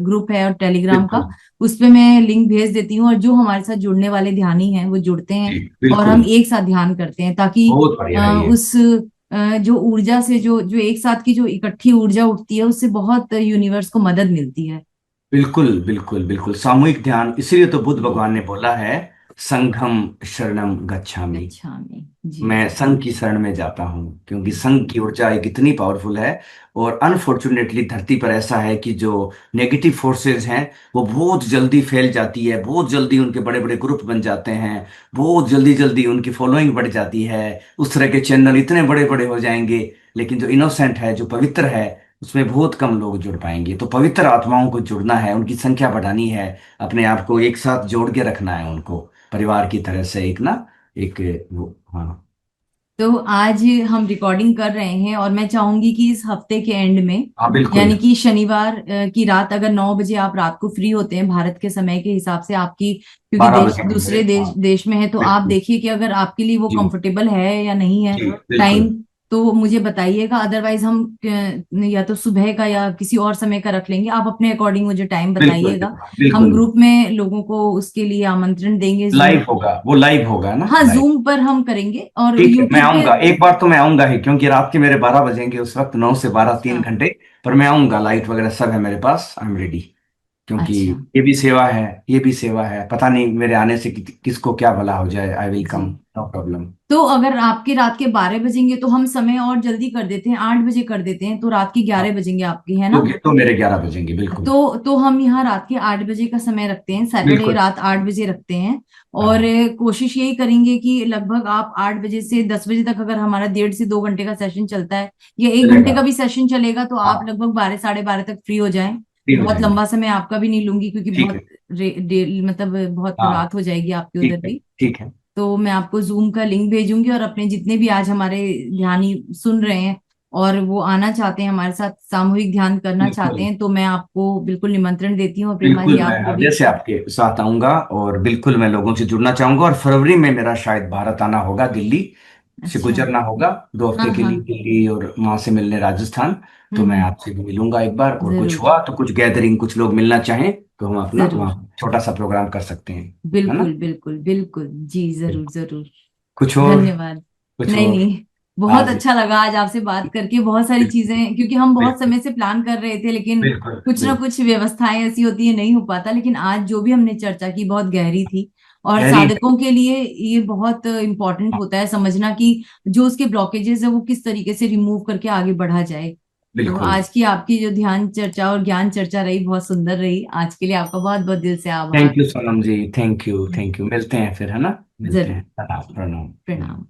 B: ग्रुप है और टेलीग्राम का,
A: बिल्कुल।
B: उस पे मैं लिंक भेज देती हूँ, और जो हमारे साथ जुड़ने वाले ध्यानी हैं वो जुड़ते हैं
A: जी
B: और
A: बिल्कुल।
B: हम एक साथ ध्यान करते हैं, ताकि
A: बहुत बढ़िया है ये।
B: उस जो ऊर्जा से, जो जो एक साथ की जो इकट्ठी ऊर्जा उठती है, उससे बहुत यूनिवर्स को मदद मिलती है।
A: बिल्कुल बिल्कुल बिल्कुल, सामूहिक ध्यान, इसीलिए तो बुद्ध
B: जी।
A: भगवान ने बोला है संघम शरणम गच्छामि।
B: अच्छा में जी।
A: मैं संघ की शरण में जाता हूँ, क्योंकि
B: जी।
A: संघ की ऊर्जा एक इतनी पावरफुल है। और अनफॉर्चुनेटली धरती पर ऐसा है कि जो नेगेटिव फोर्सेस हैं वो बहुत जल्दी फैल जाती है, बहुत जल्दी उनके बड़े बड़े ग्रुप बन जाते हैं, बहुत जल्दी जल्दी उनकी फॉलोइंग बढ़ जाती है, उस तरह के चैनल इतने बड़े बड़े हो जाएंगे। लेकिन जो इनोसेंट है, जो पवित्र है, उसमें बहुत कम लोग जुड़ पाएंगे। तो पवित्र आत्माओं को जुड़ना है, उनकी संख्या बढ़ानी है, अपने आप को एक साथ जोड़ के रखना है उनको, परिवार की तरह से एक ना, एक वो, हाँ।
B: तो आज हम रिकॉर्डिंग कर रहे हैं, और मैं चाहूंगी कि इस हफ्ते के एंड में,
A: हाँ बिल्कुल
B: यानी कि शनिवार की रात, अगर 9 बजे आप रात को फ्री होते हैं भारत के समय के हिसाब से आपकी, क्योंकि
A: 12 बजे मेरे,
B: दूसरे
A: हाँ।
B: देश में है, तो आप
A: बिल्कुल।
B: देखिए कि अगर आपके लिए वो
A: जी
B: कंफर्टेबल है या नहीं है
A: जी बिल्कुल
B: टाइम, तो मुझे बताइएगा। अदरवाइज हम या तो सुबह का या किसी और समय का रख लेंगे, आप अपने अकॉर्डिंग मुझे टाइम
A: बिल्कुल
B: बताइएगा।
A: बिल्कुल
B: हम
A: बिल्कुल।
B: ग्रुप में लोगों को उसके लिए आमंत्रण देंगे, जूम।
A: लाइव होगा, वो लाइव होगा ना,
B: हाँ,
A: लाइव।
B: जूम पर हम करेंगे और
A: ठीक है, मैं
B: यूट्यूब पे।
A: आऊंगा, एक बार तो मैं आऊंगा ही, क्योंकि रात के मेरे 12 बजेंगे उस वक्त, 9 से 12,
B: अच्छा।
A: 3 घंटे। पर मैं आऊंगा, लाइट वगैरह सब है मेरे पास, आई एम रेडी। क्योंकि
B: अच्छा।
A: ये भी सेवा है, ये भी सेवा है, पता नहीं मेरे आने से किसको क्या भला हो जाए, आई विल कम,
B: जी।
A: No problem.
B: तो अगर आपके रात के 12 बजेंगे तो हम समय और जल्दी कर देते हैं, 8 बजे कर देते हैं, तो रात के
A: हाँ,
B: 11 बजेंगे आपके, है ना?
A: तो मेरे 11 बजेंगे, बिल्कुल।
B: तो हम यहाँ रात के 8 बजे का समय रखते हैं, सैटरडे
A: बिल्कुल।
B: रात 8 बजे रखते हैं। और
A: हाँ
B: कोशिश यही करेंगे कि लगभग आप 8 बजे से 10 बजे तक, अगर हमारा 1.5 से 2 घंटे का सेशन चलता है, या 1 घंटे
A: चलेगा।
B: का भी सेशन चलेगा, तो आप
A: हाँ,
B: लगभग 12 साढ़े 12 तक फ्री हो जाएं।
A: फ्री हो
B: बहुत
A: जाएंगे।
B: लंबा समय आपका भी नहीं लूंगी, क्योंकि
A: ठीक है।
B: मतलब बहुत
A: हाँ
B: रात हो जाएगी आपके
A: ठीक
B: उधर
A: है।
B: भी।
A: ठीक है।
B: तो मैं आपको जूम का लिंक भेजूंगी, और अपने जितने भी आज हमारे ध्यानी सुन रहे हैं और वो आना चाहते हैं, हमारे साथ सामूहिक ध्यान करना चाहते
A: बिल्कुल
B: हैं, तो मैं आपको बिल्कुल निमंत्रण देती हूँ, और प्रेमा जी
A: बिल्कुल, मैं
B: आपको
A: हृदय
B: भी।
A: से आपके साथ आऊंगा, और बिल्कुल मैं लोगों से जुड़ना चाहूंगा। और फरवरी में मेरा शायद भारत आना होगा, दिल्ली से
B: अच्छा।
A: गुजरना होगा 2 हफ्ते
B: हाँ
A: के
B: हाँ।
A: लिए, दिल्ली और वहां से मिलने राजस्थान। तो मैं
B: हम्म।
A: आपसे भी मिलूंगा एक बार, और कुछ
B: जरूर।
A: हुआ तो कुछ गैदरिंग, कुछ लोग मिलना चाहें तो हम अपना
B: जरूर।
A: वहाँ छोटा सा प्रोग्राम कर सकते हैं, है ना।
B: बिल्कुल बिल्कुल बिल्कुल जी, जरूर
A: बिल्कुल।
B: जरूर।
A: कुछ और।
B: धन्यवाद।
A: कुछ
B: नहीं
A: और।
B: नहीं, बहुत
A: आज
B: अच्छा लगा आज आपसे बात करके। बहुत सारी
A: बिल्कुल
B: चीजें, क्योंकि हम बहुत
A: बिल्कुल
B: समय से प्लान कर रहे थे, लेकिन
A: बिल्कुल
B: कुछ ना
A: बिल्कुल।
B: कुछ व्यवस्थाएं ऐसी होती है, नहीं हो पाता। लेकिन आज जो भी हमने चर्चा की बहुत गहरी थी, और
A: गहरी है।
B: साधकों के लिए ये बहुत इम्पोर्टेंट होता है समझना कि जो उसके ब्लॉकेजेस है वो किस तरीके से रिमूव करके आगे बढ़ा जाए। तो
A: बिल्कुल।
B: आज की आपकी जो ध्यान चर्चा और ज्ञान चर्चा रही, बहुत सुंदर रही। आज के लिए आपका बहुत बहुत दिल से आभार।
A: Thank you Sonam ji, thank you thank you, मिलते हैं फिर, है ना, मिलते
B: जरूर।
A: हैं, प्रणाम प्रणाम।
B: प्रणाम।